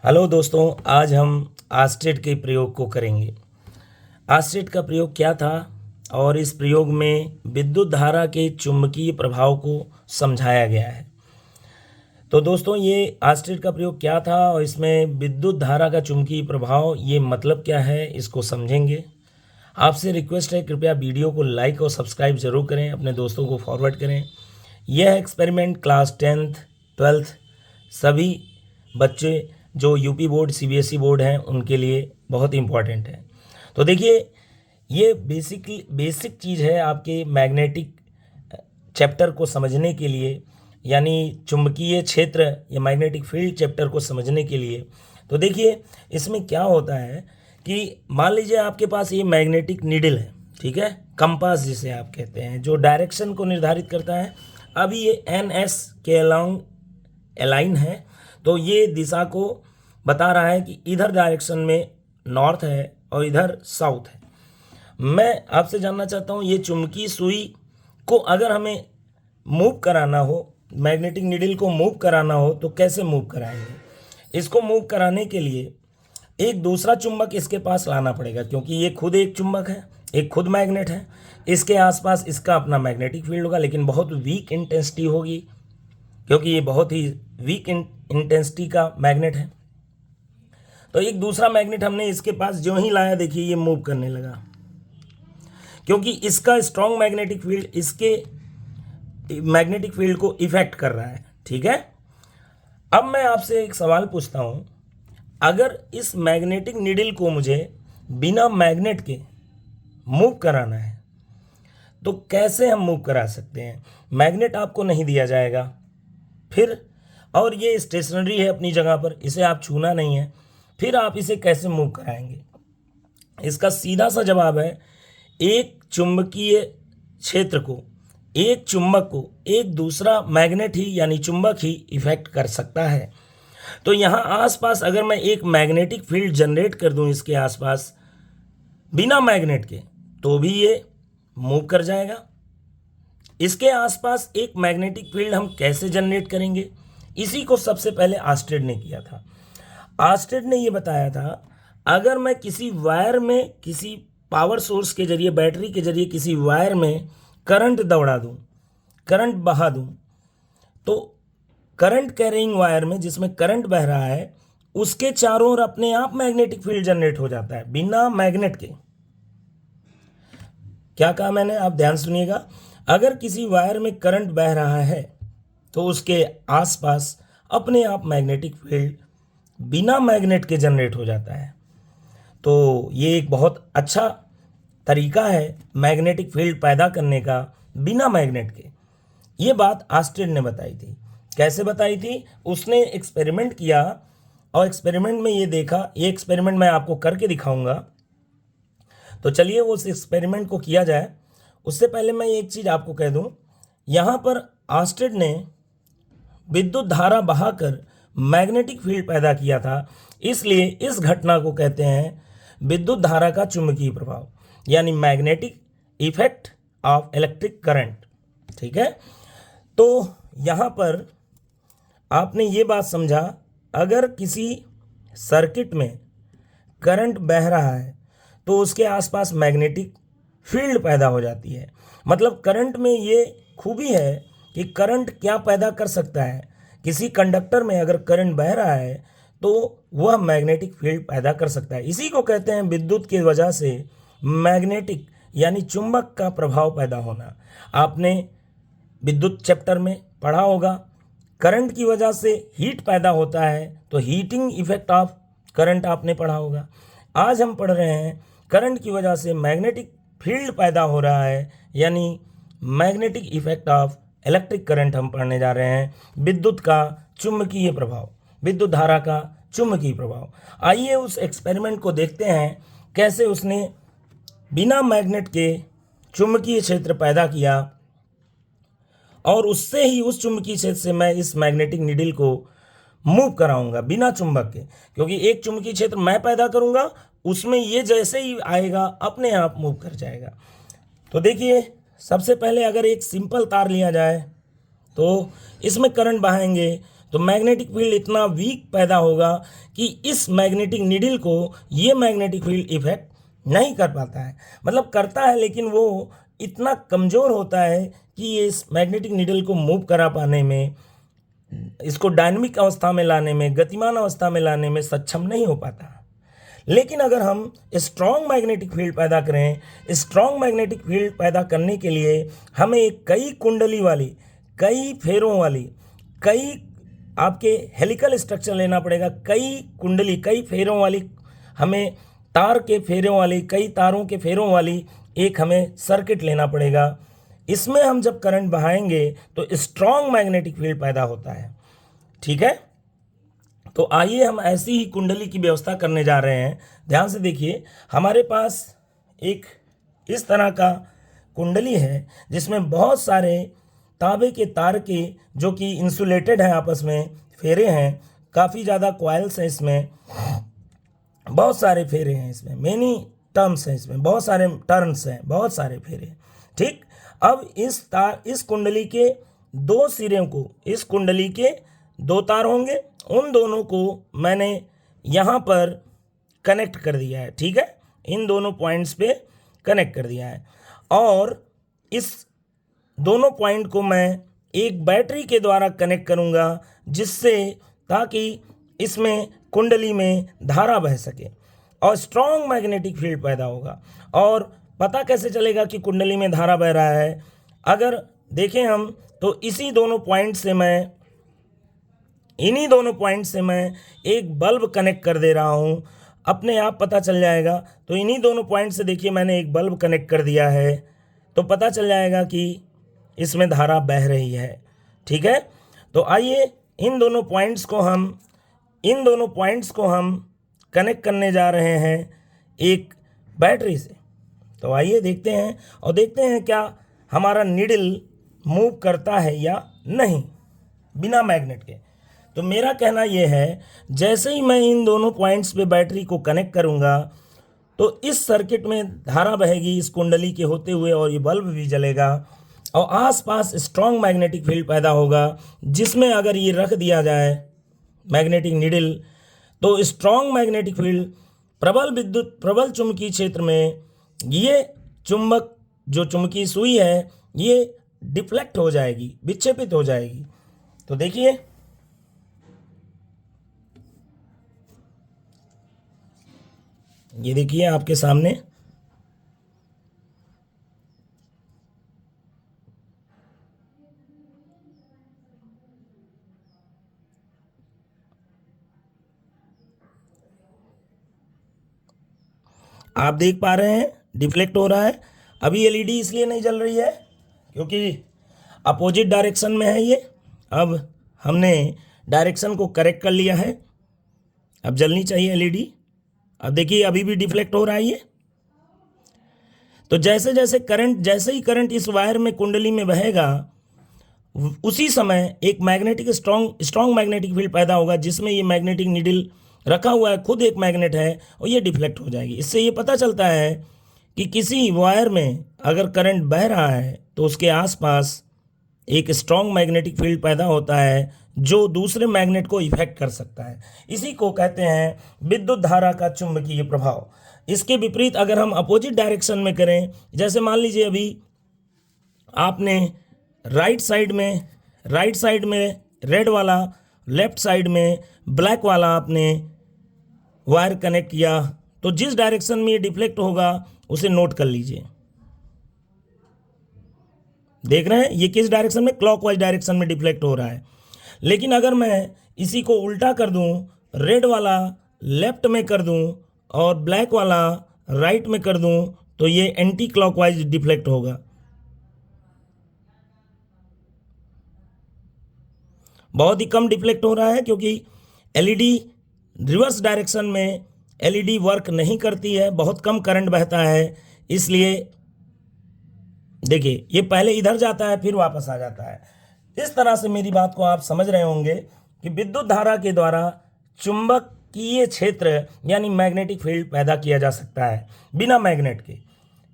Hello दोस्तों, आज हम आस्टेट के प्रयोग को करेंगे। आस्टेट का प्रयोग क्या था और इस प्रयोग में विद्युत धारा के चुंबकीय प्रभाव को समझाया गया है। तो दोस्तों, ये आस्टेट का प्रयोग क्या था और इसमें विद्युत धारा का चुंबकीय प्रभाव ये मतलब क्या है, इसको समझेंगे। आपसे रिक्वेस्ट है, कृपया वीडियो को लाइक और सब्सक्राइब जरूर करें, अपने दोस्तों को फॉरवर्ड करें। यह एक्सपेरिमेंट क्लास 10th 12th सभी बच्चे जो यूपी बोर्ड सीबीएसई बोर्ड हैं उनके लिए बहुत इम्पॉर्टेंट है। तो देखिए, ये बेसिक चीज़ है आपके मैग्नेटिक चैप्टर को समझने के लिए, यानी चुंबकीय क्षेत्र या मैग्नेटिक फील्ड चैप्टर को समझने के लिए। तो देखिए, इसमें क्या होता है कि मान लीजिए आपके पास ये मैग्नेटिक नीडल है, ठीक है, कंपास जिसे आप कहते हैं, जो डायरेक्शन को निर्धारित करता है। अभी ये NS के अलोंग अलाइन है, तो ये दिशा को बता रहा है कि इधर डायरेक्शन में नॉर्थ है और इधर साउथ है। मैं आपसे जानना चाहता हूँ, ये चुंबकीय सुई को अगर हमें मूव कराना हो, मैग्नेटिक नीडल को मूव कराना हो, तो कैसे मूव कराएंगे? इसको मूव कराने के लिए एक दूसरा चुंबक इसके पास लाना पड़ेगा, क्योंकि ये खुद एक चुंबक है, एक खुद मैग्नेट है। इसके आसपास इसका अपना मैग्नेटिक फील्ड होगा, लेकिन बहुत वीक इंटेंसिटी होगी, क्योंकि ये बहुत ही वीक इंटेंसिटी का मैग्नेट है। तो एक दूसरा मैग्नेट हमने इसके पास जो ही लाया, देखिए ये मूव करने लगा, क्योंकि इसका स्ट्रॉन्ग मैग्नेटिक फील्ड इसके मैग्नेटिक फील्ड को इफेक्ट कर रहा है, ठीक है। अब मैं आपसे एक सवाल पूछता हूं, अगर इस मैग्नेटिक नीडल को मुझे बिना मैग्नेट के मूव कराना है, तो कैसे हम मूव करा सकते हैं? मैग्नेट आपको नहीं दिया जाएगा, फिर और ये स्टेशनरी है अपनी जगह पर, इसे आप छूना नहीं है, फिर आप इसे कैसे मूव कराएंगे? इसका सीधा सा जवाब है, एक चुंबकीय क्षेत्र को, एक चुंबक को एक दूसरा मैग्नेट ही यानी चुंबक ही इफेक्ट कर सकता है। तो यहाँ आसपास अगर मैं एक मैग्नेटिक फील्ड जनरेट कर दूं इसके आसपास बिना मैग्नेट के, तो भी ये मूव कर जाएगा। इसके आसपास एक मैग्नेटिक फील्ड हम कैसे जनरेट करेंगे? इसी को सबसे पहले आस्टेड ने किया था। आस्टेड ने ये बताया था, अगर मैं किसी वायर में, किसी पावर सोर्स के जरिए, बैटरी के जरिए किसी वायर में करंट दौड़ा दूं, करंट बहा दूं, तो करंट कैरिंग वायर में जिसमें करंट बह रहा है, उसके चारों ओर अपने आप मैग्नेटिक फील्ड जनरेट हो जाता है बिना मैग्नेट के। क्या कहा मैंने? आप ध्यान सुनिएगा। अगर किसी वायर में करंट बह रहा है, तो उसके आसपास अपने आप मैग्नेटिक फील्ड बिना मैग्नेट के जनरेट हो जाता है। तो ये एक बहुत अच्छा तरीका है मैग्नेटिक फील्ड पैदा करने का बिना मैग्नेट के। ये बात आस्टेड ने बताई थी। कैसे बताई थी? उसने एक्सपेरिमेंट किया और एक्सपेरिमेंट में ये देखा। ये एक्सपेरिमेंट मैं आपको करके दिखाऊंगा, तो चलिए उस एक्सपेरिमेंट को किया जाए। उससे पहले मैं एक चीज़ आपको कह दूं, यहाँ पर आस्टेड ने विद्युत धारा बहाकर मैग्नेटिक फील्ड पैदा किया था, इसलिए इस घटना को कहते हैं विद्युत धारा का चुंबकीय प्रभाव, यानी magnetic effect of electric current, ठीक है। तो यहाँ पर आपने ये बात समझा, अगर किसी सर्किट में करंट बह रहा है तो उसके आसपास मैग्नेटिक फील्ड पैदा हो जाती है। मतलब करंट में ये खूबी है कि करंट क्या पैदा कर सकता है। किसी कंडक्टर में अगर करंट बह रहा है तो वह मैग्नेटिक फील्ड पैदा कर सकता है। इसी को कहते हैं विद्युत की वजह से मैग्नेटिक यानी चुंबक का प्रभाव पैदा होना। आपने विद्युत चैप्टर में पढ़ा होगा, करंट की वजह से हीट पैदा होता है, तो हीटिंग इफेक्ट ऑफ करंट आपने पढ़ा होगा। आज हम पढ़ रहे हैं करंट की वजह से मैग्नेटिक फील्ड पैदा हो रहा है, यानी magnetic effect of electric current हम पढ़ने जा रहे हैं। विद्युत का चुंबकीय प्रभाव, विद्युत धारा का चुंबकीय प्रभाव। आइए उस एक्सपेरिमेंट को देखते हैं, कैसे उसने बिना मैग्नेट के चुंबकीय क्षेत्र पैदा किया और उससे ही, उस चुंबकीय क्षेत्र से मैं इस मैग्नेटिक नीडल को मूव कराऊंगा बिना चुंबक के, क्योंकि एक चुंबकीय क्षेत्र मैं पैदा करूंगा, उसमें ये जैसे ही आएगा अपने आप मूव कर जाएगा। तो देखिए, सबसे पहले अगर एक सिंपल तार लिया जाए तो इसमें करंट बहाएंगे तो मैग्नेटिक फील्ड इतना वीक पैदा होगा कि इस मैग्नेटिक नीडल को ये मैग्नेटिक फील्ड इफेक्ट नहीं कर पाता है। मतलब करता है लेकिन वो इतना कमज़ोर होता है कि ये इस मैग्नेटिक नीडल को मूव करा पाने में, इसको डायनेमिक अवस्था में लाने में, गतिमान अवस्था में लाने में सक्षम नहीं हो पाता। लेकिन अगर हम स्ट्रॉन्ग मैग्नेटिक फील्ड पैदा करें, स्ट्रॉन्ग मैग्नेटिक फील्ड पैदा करने के लिए हमें एक कई कुंडली वाली, कई फेरों वाली, कई आपके हेलिकल स्ट्रक्चर लेना पड़ेगा। कई कुंडली, कई फेरों वाली, हमें तार के फेरों वाली, कई तारों के फेरों वाली एक हमें सर्किट लेना पड़ेगा। इसमें हम जब करंट बहाएंगे तो स्ट्रॉन्ग मैग्नेटिक फील्ड पैदा होता है। ठीक है, तो आइए हम ऐसी ही कुंडली की व्यवस्था करने जा रहे हैं। ध्यान से देखिए, हमारे पास एक इस तरह का कुंडली है जिसमें बहुत सारे तांबे के तार के, जो कि इंसुलेटेड है, आपस में फेरे हैं, काफ़ी ज़्यादा कॉइल्स हैं, इसमें बहुत सारे फेरे हैं, इसमें मेनी टर्म्स हैं, इसमें बहुत सारे टर्न्स हैं, बहुत सारे फेरे। ठीक, अब इस कुंडली के दो सिरों को, इस कुंडली के दो तार होंगे, उन दोनों को मैंने यहाँ पर कनेक्ट कर दिया है। ठीक है, इन दोनों पॉइंट्स पे कनेक्ट कर दिया है और इस दोनों पॉइंट को मैं एक बैटरी के द्वारा कनेक्ट करूँगा, जिससे ताकि इसमें कुंडली में धारा बह सके और स्ट्रॉन्ग मैग्नेटिक फील्ड पैदा होगा। और पता कैसे चलेगा कि कुंडली में धारा बह रहा है? अगर देखें हम तो इन्हीं दोनों पॉइंट से मैं एक बल्ब कनेक्ट कर दे रहा हूँ, अपने आप पता चल जाएगा। तो इन्हीं दोनों पॉइंट से देखिए मैंने एक बल्ब कनेक्ट कर दिया है, तो पता चल जाएगा कि इसमें धारा बह रही है। ठीक है, तो आइए इन दोनों पॉइंट्स को हम कनेक्ट करने जा रहे हैं एक बैटरी से। तो आइए देखते हैं और देखते हैं क्या हमारा नीडल मूव करता है या नहीं बिना मैग्नेट के। तो मेरा कहना यह है, जैसे ही मैं इन दोनों पॉइंट्स पे बैटरी को कनेक्ट करूंगा तो इस सर्किट में धारा बहेगी इस कुंडली के होते हुए और ये बल्ब भी जलेगा और आसपास स्ट्रॉन्ग मैग्नेटिक फील्ड पैदा होगा, जिसमें अगर ये रख दिया जाए मैग्नेटिक नीडल तो स्ट्रॉन्ग मैग्नेटिक फील्ड प्रबल चुंबकीय क्षेत्र में ये चुंबक, जो चुंबकीय सुई है, ये डिफ्लेक्ट हो जाएगी, विक्षेपित हो जाएगी। तो देखिए, ये देखिए आपके सामने आप देख पा रहे हैं डिफ्लेक्ट हो रहा है। अभी एलईडी इसलिए नहीं जल रही है क्योंकि अपोजिट डायरेक्शन में है ये। अब हमने डायरेक्शन को करेक्ट कर लिया है, अब जलनी चाहिए एलईडी। अब देखिए अभी भी डिफ्लेक्ट हो रहा है ये। तो जैसे ही करंट इस वायर में, कुंडली में बहेगा, उसी समय एक मैग्नेटिक स्ट्रॉन्ग मैग्नेटिक फील्ड पैदा होगा, जिसमें ये मैग्नेटिक नीडल रखा हुआ है, खुद एक मैग्नेट है और ये डिफ्लेक्ट हो जाएगी। इससे ये पता चलता है कि किसी वायर में अगर करंट बह रहा है तो उसके आसपास एक स्ट्रॉन्ग मैग्नेटिक फील्ड पैदा होता है जो दूसरे मैग्नेट को इफेक्ट कर सकता है। इसी को कहते हैं विद्युत धारा का चुंबकीय प्रभाव। इसके विपरीत अगर हम अपोजिट डायरेक्शन में करें, जैसे मान लीजिए अभी आपने राइट साइड में रेड वाला, लेफ्ट साइड में ब्लैक वाला आपने वायर कनेक्ट किया, तो जिस डायरेक्शन में ये डिफ्लेक्ट होगा उसे नोट कर लीजिए। देख रहे हैं ये किस डायरेक्शन में, क्लॉकवाइज डायरेक्शन में डिफ्लेक्ट हो रहा है। लेकिन अगर मैं इसी को उल्टा कर दूं, रेड वाला लेफ्ट में कर दूं और ब्लैक वाला राइट में कर दूं, तो ये एंटी क्लॉकवाइज डिफ्लेक्ट होगा। बहुत ही कम डिफ्लेक्ट हो रहा है क्योंकि एलईडी रिवर्स डायरेक्शन में एलईडी वर्क नहीं करती है, बहुत कम करंट बहता है। इसलिए देखिए ये पहले इधर जाता है फिर वापस आ जाता है। इस तरह से मेरी बात को आप समझ रहे होंगे कि विद्युत धारा के द्वारा चुंबकीय क्षेत्र यानी मैग्नेटिक फील्ड पैदा किया जा सकता है बिना मैग्नेट के।